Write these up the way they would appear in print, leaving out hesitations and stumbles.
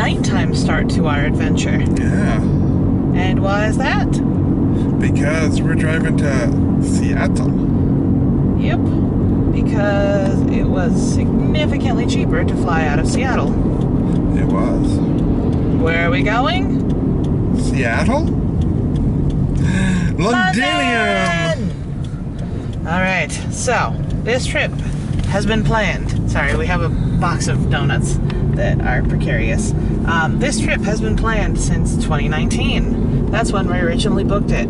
nighttime start to our adventure. Yeah. And why is that? Because we're driving to Seattle. Yep. Because it was significantly cheaper to fly out of Seattle. It was. Where are we going? Seattle? Londinium! Alright, so this trip has been planned. Sorry, we have a box of donuts that are precarious. This trip has been planned since 2019. That's when we originally booked it.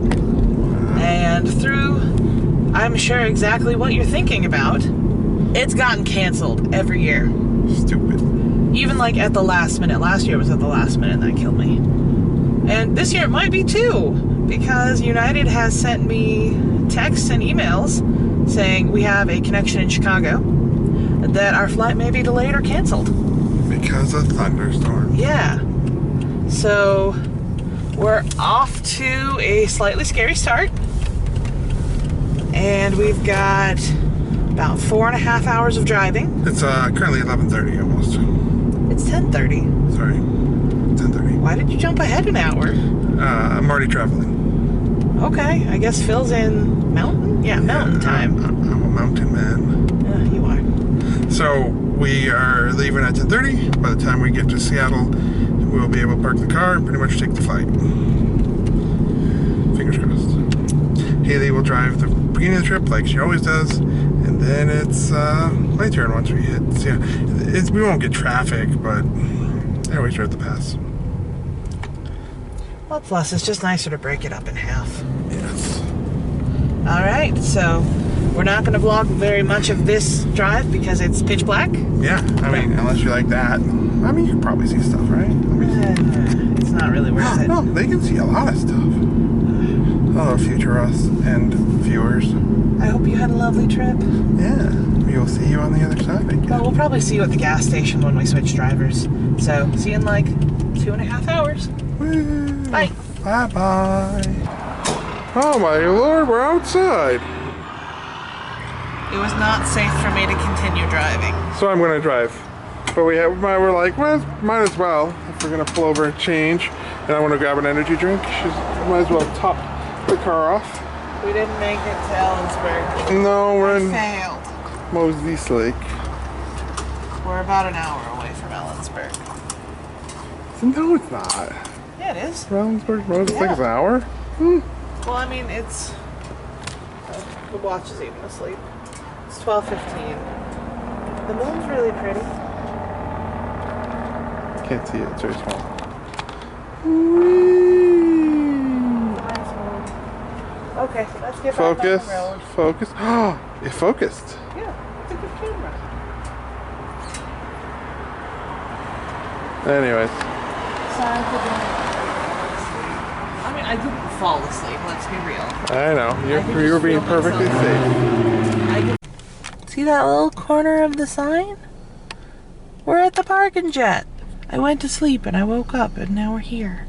And through, I'm sure exactly what you're thinking about, it's gotten canceled every year. Stupid. Even like at the last minute. Last year was at the last minute and that killed me. And this year it might be too, because United has sent me texts and emails saying we have a connection in Chicago, that our flight may be delayed or canceled. Because of thunderstorms. Yeah. So we're off to a slightly scary start. And we've got about 4.5 hours of driving. It's currently 11:30 almost. It's 10:30. Sorry. 10:30. Why did you jump ahead an hour? I'm already traveling. Okay, I guess Phil's in mountain? Yeah, mountain time. I'm a mountain man. Yeah, you are. So we are leaving at 10:30. By the time we get to Seattle, we'll be able to park the car and pretty much take the flight. Fingers crossed. Haley will drive the beginning of the trip like she always does, and then it's my turn once we hit. Yeah, we won't get traffic, but I always drive the pass. Well, plus, it's just nicer to break it up in half. Yes. Alright, so we're not going to vlog very much of this drive because it's pitch black. Yeah, I mean, unless you like that. I mean, you can probably see stuff, right? It's not really worth it. No, they can see a lot of stuff. Hello, future us and viewers. I hope you had a lovely trip. Yeah, we'll see you on the other side, I guess. Well, we'll probably see you at the gas station when we switch drivers. So, see you in like 2.5 hours. Woo. Bye. Bye-bye. Oh my lord, we're outside. It was not safe for me to continue driving. So I'm gonna drive. But we're like, well, might as well. If we're gonna pull over and change, and I wanna grab an energy drink, might as well top the car off. We didn't make it to Ellensburg. No, we're in Failed. Moses Lake. We're about an hour away from Ellensburg. No, it's not. Yeah, it is. Ellensburg, Moses Lake is an hour? Well, I mean, it's... the watch is even asleep. It's 12:15. The moon's really pretty. Can't see it, it's very small. Nice moon. Okay, let's get back Focus, on the road. focus. Oh, it focused. Yeah, it's a good camera. Anyways. Sorry for being I mean, I didn't fall asleep, let's be real. I know, you were being perfectly safe. See that little corner of the sign? We're at the Parking Jet. I went to sleep and I woke up and now we're here.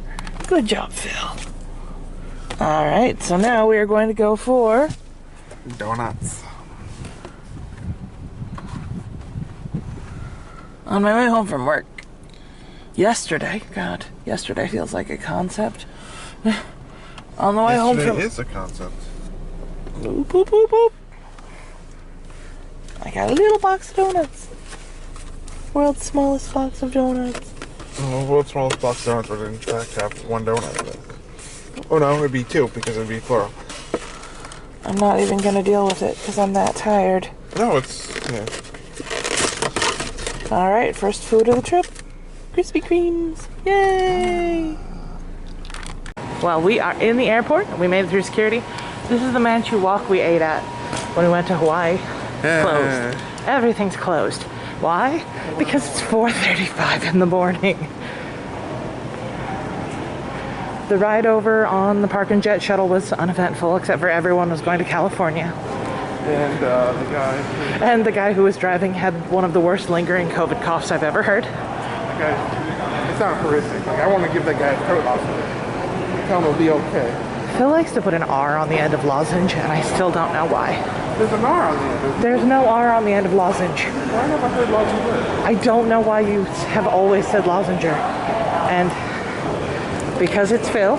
Good job, Phil. Alright, so now we are going to go for Donuts. on my way home from work. Yesterday, God, yesterday feels like a concept. On the way home from... Yesterday is a concept. Boop, boop, boop, boop. I got a little box of donuts. World's smallest box of donuts. The world's smallest box of donuts would in fact have one donut in it. Oh no, it'd be two because it'd be plural. I'm not even gonna deal with it because I'm that tired. No, it's... yeah. Alright, first food of the trip. Krispy Kremes. Yay! Well, we are in the airport. We made it through security. This is the Manchu Walk we ate at when we went to Hawaii. Closed. Everything's closed. Why? Because it's 4:35 in the morning. The ride over on the Park and Jet shuttle was uneventful, except for everyone was going to California. And the guy who was driving had one of the worst lingering COVID coughs I've ever heard. That guy, it's not horrific. Like, I want to give that guy a throat hospital. Tell him it'll be okay. Phil likes to put an R on the end of lozenge, and I still don't know why. There's an R on the end. There's no R on the end of lozenge. Why never heard lozenge? I don't know why you have always said lozenger. And because it's Phil,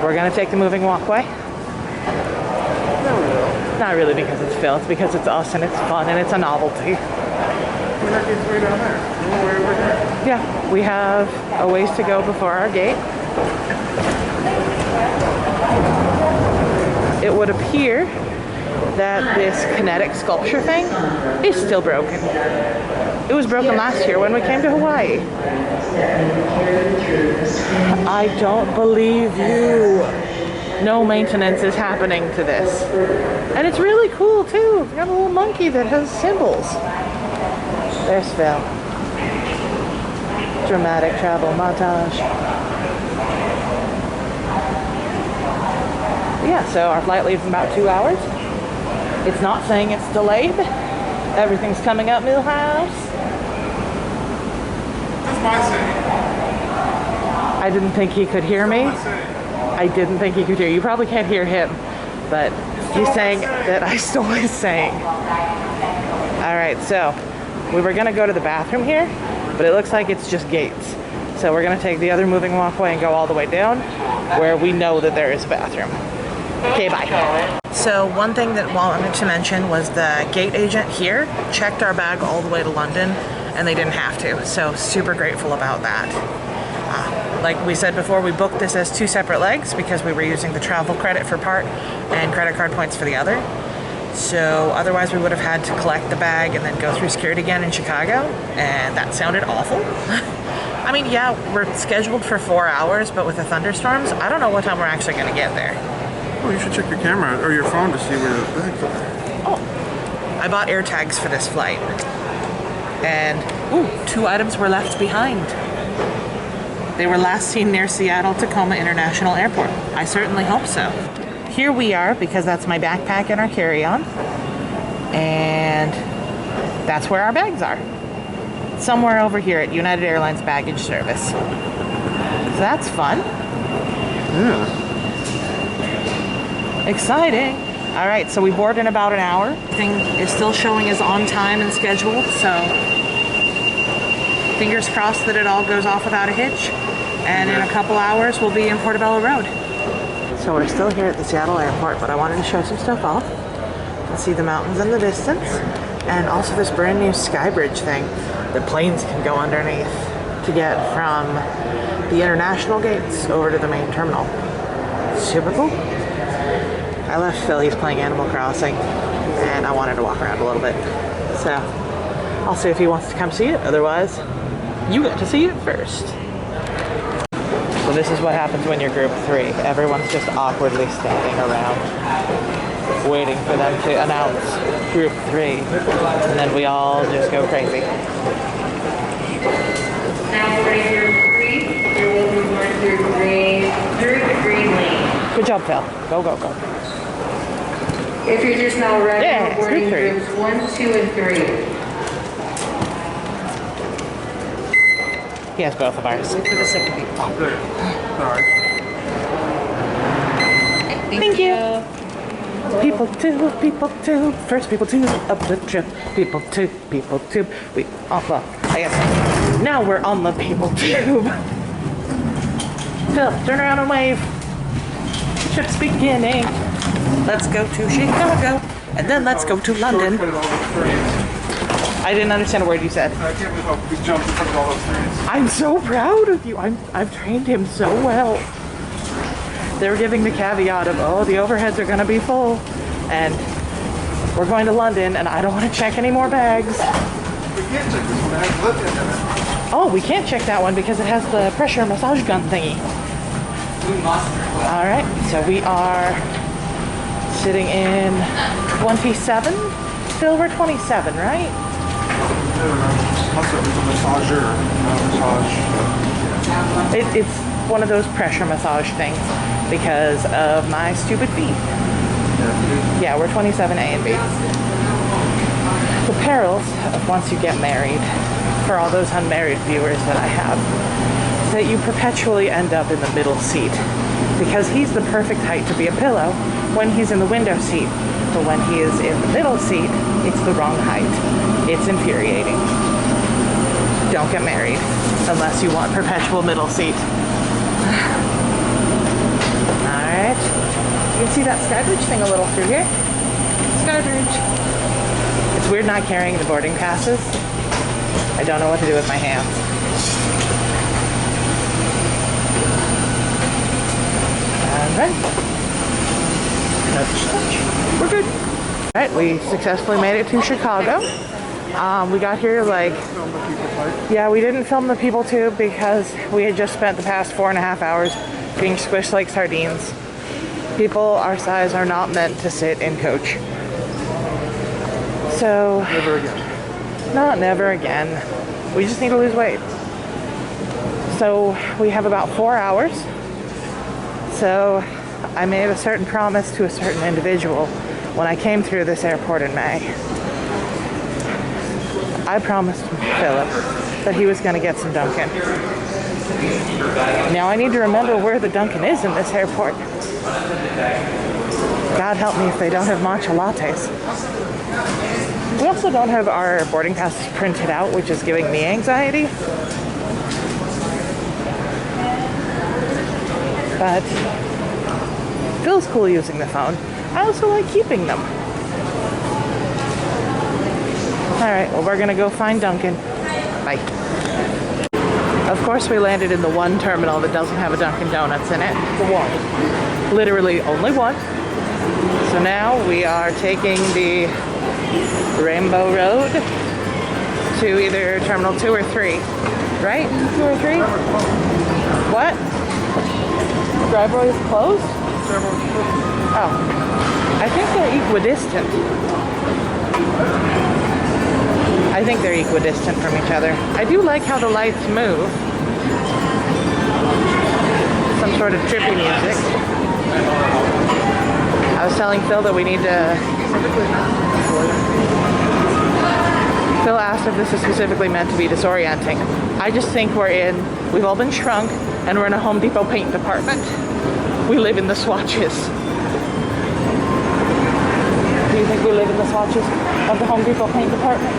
we're gonna take the moving walkway. Not really because it's Phil, it's because it's us and it's fun and it's a novelty. We're not getting way down there. We're way over there. Yeah, we have a ways to go before our gate. It would appear that this kinetic sculpture thing is still broken. It was broken last year when we came to Hawaii. I don't believe you. No maintenance is happening to this. And it's really cool too. It's got a little monkey that has symbols. There's Phil. Dramatic travel montage. Yeah, so our flight leaves in about 2 hours. It's not saying it's delayed. Everything's coming up Milhouse. That's my city. I didn't think he could hear me. My city. I didn't think he could hear you. You probably can't hear him, but he's saying that I stole his saying. All right, so we were gonna go to the bathroom here, but it looks like it's just gates. So we're gonna take the other moving walkway and go all the way down where we know that there is a bathroom. Okay, bye. So one thing that I wanted to mention was the gate agent here checked our bag all the way to London and they didn't have to. So super grateful about that. Like we said before, we booked this as 2 separate legs because we were using the travel credit for part and credit card points for the other. So otherwise we would have had to collect the bag and then go through security again in Chicago, and that sounded awful. I mean, yeah, we're scheduled for 4 hours, but with the thunderstorms, I don't know what time we're actually gonna get there. Oh, you should check your camera or your phone to see where the bags are. Oh, I bought air tags for this flight. And, ooh, 2 items were left behind. They were last seen near Seattle Tacoma International Airport. I certainly hope so. Here we are, because that's my backpack and our carry-on. And that's where our bags are. Somewhere over here at United Airlines Baggage Service. So that's fun. Yeah. Exciting. All right, so we board in about an hour. Thing is still showing as on time and scheduled, so fingers crossed that it all goes off without a hitch. And in a couple hours, we'll be in Portobello Road. So we're still here at the Seattle airport, but I wanted to show some stuff off. You can see the mountains in the distance, and also this brand new sky bridge thing that planes can go underneath to get from the international gates over to the main terminal. Super cool. I left Phil, he's playing Animal Crossing, and I wanted to walk around a little bit. So I'll see if he wants to come see it, otherwise you get to see it first. So this is what happens when you're group 3. Everyone's just awkwardly standing around, waiting for them to announce group 3, and then we all just go crazy. Now for group 3, you're welcome to through the green lane. Good job, Phil. Go, go, go. If you're just now arriving, Yeah, we're boarding group 3. groups 1, 2, and 3. He has both of ours. Wait for the second people. Oh, good. Sorry. Thank you. People 2, people 2, first people 2 up the trip. People 2, people 2. Oh, well, I guess now we're on the people tube. Phil, turn around and wave. Trip's beginning. Let's go to Chicago, and then let's go to London. I didn't understand a word you said. I can't believe how we jumped in front of all those things. I'm so proud of you. I've trained him so well. They were giving the caveat of, oh, the overheads are going to be full, and we're going to London, and I don't want to check any more bags. We can't check this one. It has lithium in it. Oh, we can't check that one because it has the pressure massage gun thingy. All right, so we are sitting in 27. Phil, we're 27, right? Also, it was a massager, massage. It's one of those pressure massage things because of my stupid feet. Yeah, we're 27A and B. The perils of once you get married, for all those unmarried viewers that I have, is that you perpetually end up in the middle seat because he's the perfect height to be a pillow when he's in the window seat. But when he is in the middle seat, it's the wrong height. It's infuriating. Don't get married unless you want perpetual middle seat. Alright. You can see that Skybridge thing a little through here. Skybridge. It's weird not carrying the boarding passes. I don't know what to do with my hands. Alright. We're good. Alright, we successfully made it to Chicago. We got here like... Yeah, we didn't film the people too because we had just spent the past 4.5 hours being squished like sardines. People our size are not meant to sit in coach. So... Never again. Not never again. We just need to lose weight. So we have about 4 hours. So I made a certain promise to a certain individual when I came through this airport in May. I promised Philip that he was going to get some Dunkin'. Now I need to remember where the Dunkin' is in this airport. God help me if they don't have matcha lattes. We also don't have our boarding passes printed out, which is giving me anxiety. But it feels cool using the phone. I also like keeping them. Alright, well, we're gonna go find Dunkin'. Bye. Of course, we landed in the one terminal that doesn't have a Dunkin' Donuts in it. The one. Literally only one. So now we are taking the Rainbow Road to either Terminal 2 or 3. Right? 2 or 3? What? Driveway is closed? Oh. I think they're equidistant. I think they're equidistant from each other. I do like how the lights move. Some sort of trippy music. I was telling Phil that we need to... Phil asked if this is specifically meant to be disorienting. I just think we've all been shrunk and we're in a Home Depot paint department. We live in the swatches. Do you think we live in the swatches of the Home Depot paint department?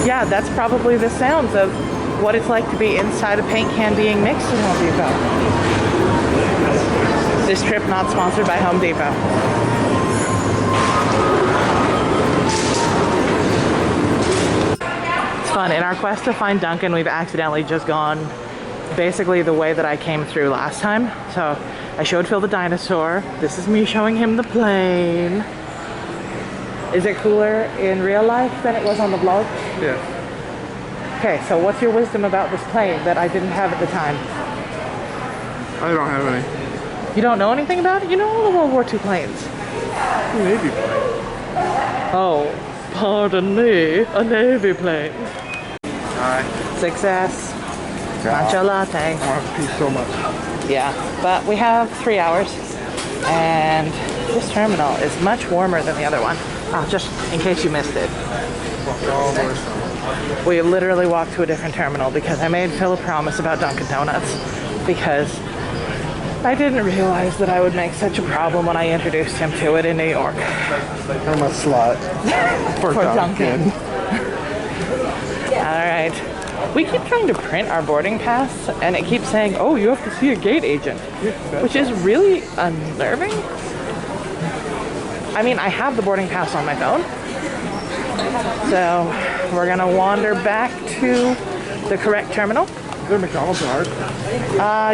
Yeah, that's probably the sounds of what it's like to be inside a paint can being mixed at Home Depot. This trip not sponsored by Home Depot. It's fun. In our quest to find Dunkin', we've accidentally just gone basically the way that I came through last time. So I showed Phil the dinosaur. This is me showing him the plane. Is it cooler in real life than it was on the vlog? Yeah. Okay, so what's your wisdom about this plane that I didn't have at the time? I don't have any. You don't know anything about it? You know all the World War II planes. Navy plane. Oh, pardon me, a Navy plane. Hi. Success. Matcha latte. I want to pee so much. Yeah, but we have 3 hours, and this terminal is much warmer than the other one. Just in case you missed it. We literally walked to a different terminal because I made Phil a promise about Dunkin' Donuts because I didn't realize that I would make such a problem when I introduced him to it in New York. I'm a slut. For Dunkin'. Alright. We keep trying to print our boarding pass and it keeps saying, oh, you have to see a gate agent, which is really unnerving. I mean, I have the boarding pass on my phone. So we're gonna wander back to the correct terminal. Is there McDonald's in ours?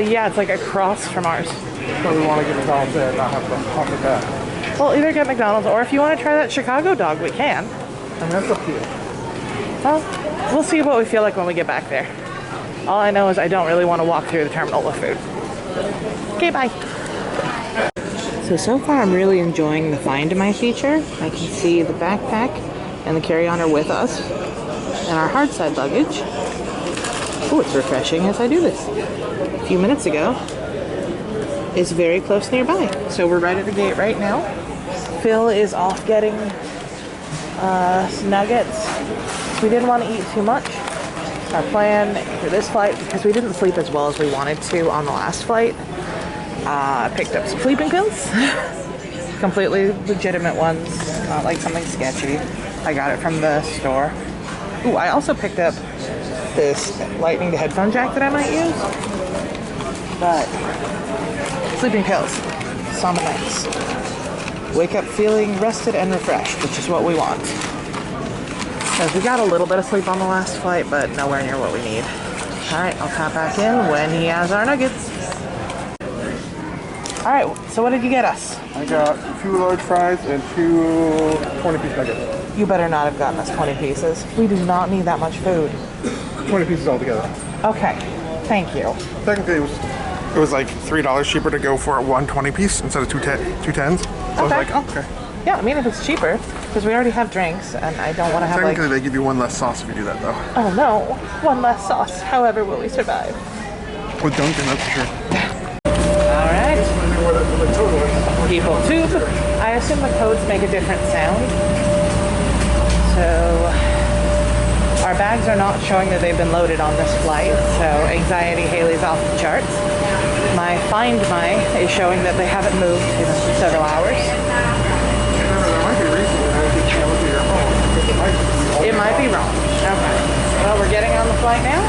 Yeah, it's like across from ours. So we want to get McDonald's there and not have to hop it back. We'll either get McDonald's or if you want to try that Chicago dog, we can. I mean, that's up to you. Well, we'll see what we feel like when we get back there. All I know is I don't really want to walk through the terminal with food. Okay, bye. So far I'm really enjoying the Find My feature. I can see the backpack and the carry-on are with us. And our hard side luggage. Oh, it's refreshing as I do this. A few minutes ago is very close nearby. So we're right at the gate right now. Phil is off getting nuggets we didn't want to eat too much. Our plan for this flight, because we didn't sleep as well as we wanted to on the last flight, I picked up some sleeping pills. Completely legitimate ones, not like something sketchy. I got it from the store. Ooh, I also picked up this lightning to headphone jack that I might use. But sleeping pills, Somnolence. Wake up feeling rested and refreshed, which is what we want. Because we got a little bit of sleep on the last flight, but nowhere near what we need. Alright, I'll tap back in when he has our nuggets. Alright, so what did you get us? I got 2 large fries and 2 20-piece nuggets. You better not have gotten us 20 pieces. We do not need that much food. 20 pieces altogether. Okay, thank you. Technically, it was like $3 cheaper to go for a 1 20-piece instead of two 10s. So I was like, oh, okay. Yeah, I mean, if it's cheaper, because we already have drinks, and I don't want to have Technically, they give you 1 less sauce if you do that, though. Oh no, 1 less sauce. However, will we survive? With Dunkin', that's for sure. Alright. People tube. I assume the codes make a different sound. So, our bags are not showing that they've been loaded on this flight, so anxiety Haley's off the charts. My Find My is showing that they haven't moved in several hours. It might be wrong. Okay. Well, we're getting on the flight now,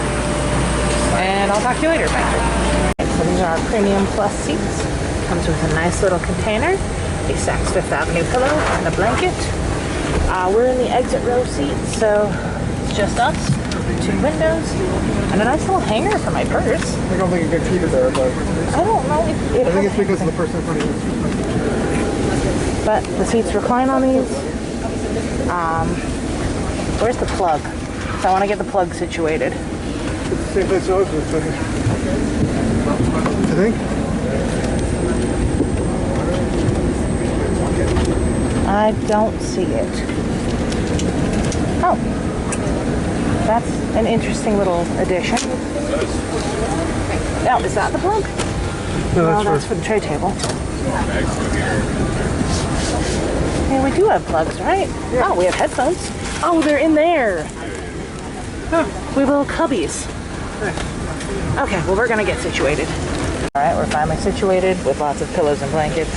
and I'll talk to you later. Bye. So these are our Premium Plus seats. Comes with a nice little container, a Saks Fifth Avenue pillow, and a blanket. We're in the exit row seat, so it's just us, 2 windows, and a nice little hanger for my purse. I don't think it gets heated there, but I don't know. I think it's because of the person in front of you. But the seats recline on these. Where's the plug? So I want to get the plug situated. It's the same place yours is. I think. I don't see it. Oh. That's an interesting little addition. Now, is that the plug? No, that's for the tray table. Hey, we do have plugs, right? Yeah. Oh, we have headphones. Oh, they're in there. Huh. We have little cubbies. Okay, well, we're gonna get situated. All right, we're finally situated with lots of pillows and blankets.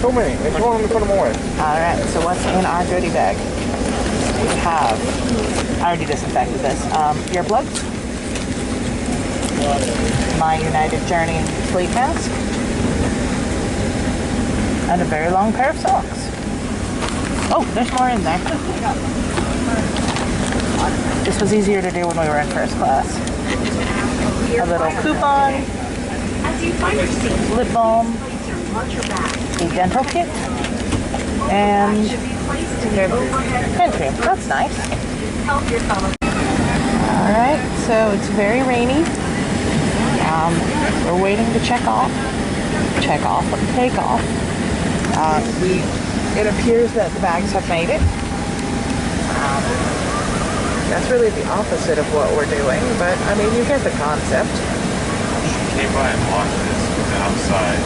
So many. If you want them to put them away. All right, so what's in our goodie bag? We have, I already disinfected this, earplugs, my United Journey sleep mask, and a very long pair of socks. Oh, there's more in there. This was easier to do when we were in first class. A little coupon, lip balm, a dental kit, and hand cream. That's nice. Alright, so it's very rainy. We're waiting to take off. It appears that the bags have made it. That's really the opposite of what we're doing, but I mean, you get the concept. Came by and watched this outside.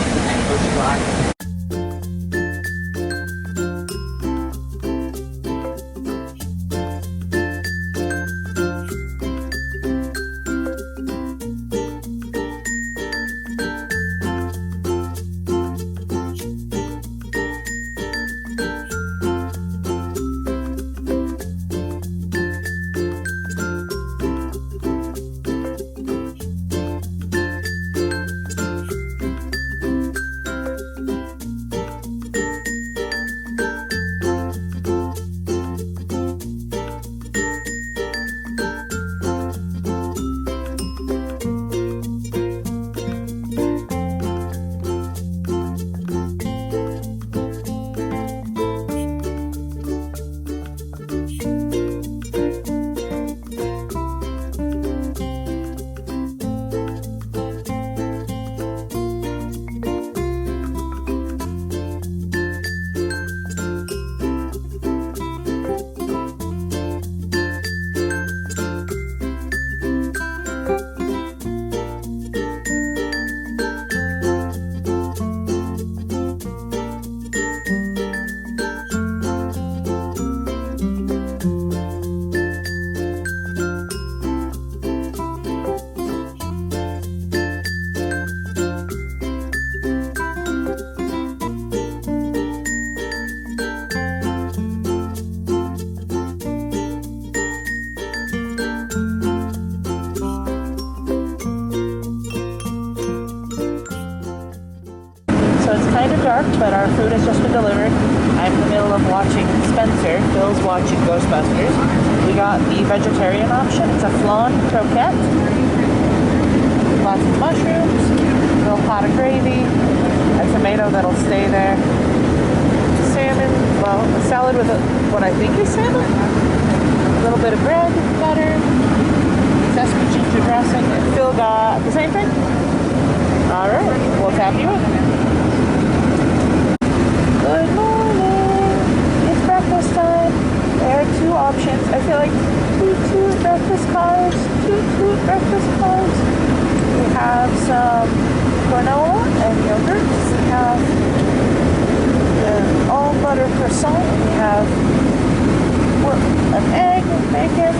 kind of dark, but our food has just been delivered. I'm in the middle of watching Spencer. Phil's watching Ghostbusters. We got the vegetarian option. It's a flan croquette. Lots of mushrooms, a little pot of gravy, a tomato that'll stay there. Salmon, well, a salad with what I think is salmon. A little bit of bread, butter, sesame ginger dressing, and Phil got the same thing. All right, we'll tap you in. Good morning. It's breakfast time. There are two options. I feel like toot breakfast carbs, toot breakfast carbs. We have some granola and yogurts. We have the almond butter croissant. We have an egg and bacon.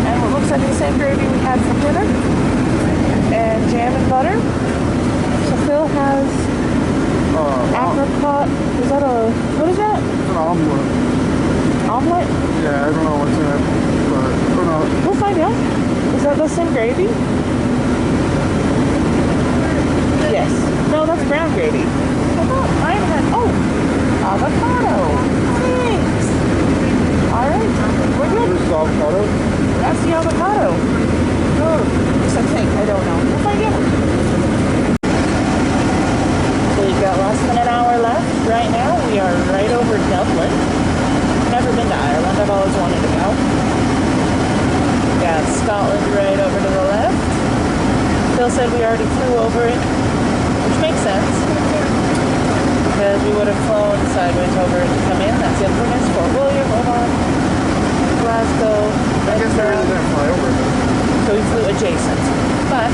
And what looks like the same gravy we had for dinner. And jam and butter. So Phil has apricot. Is that what is that? It's an omelet. Omelet? Yeah, I don't know what's in it, but I don't know. We'll find out. Is that the same gravy? Yes. No, that's brown gravy. I thought mine had, avocado. Thanks. All right, we're good. This is avocado. That's the avocado. Good. I think, I don't know. We'll find out. So we've got less than an hour left. Right now, we are right over Dublin. Never been to Ireland. I've always wanted to go. Got Scotland right over to the left. Phil said we already flew over it, which makes sense because we would have flown sideways over it to come in. That's Inverness, Fort William, Oman, Glasgow, I guess they really Edinburgh. didn't fly over it. So we flew adjacent. But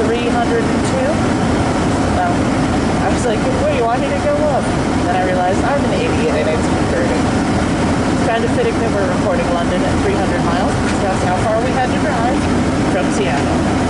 302. Well, I was like, wait, you want me to go up? And then I realized I'm an idiot and it's 30. Kind of fitting that we're recording London at 300 miles. That's how far we had to drive from Seattle.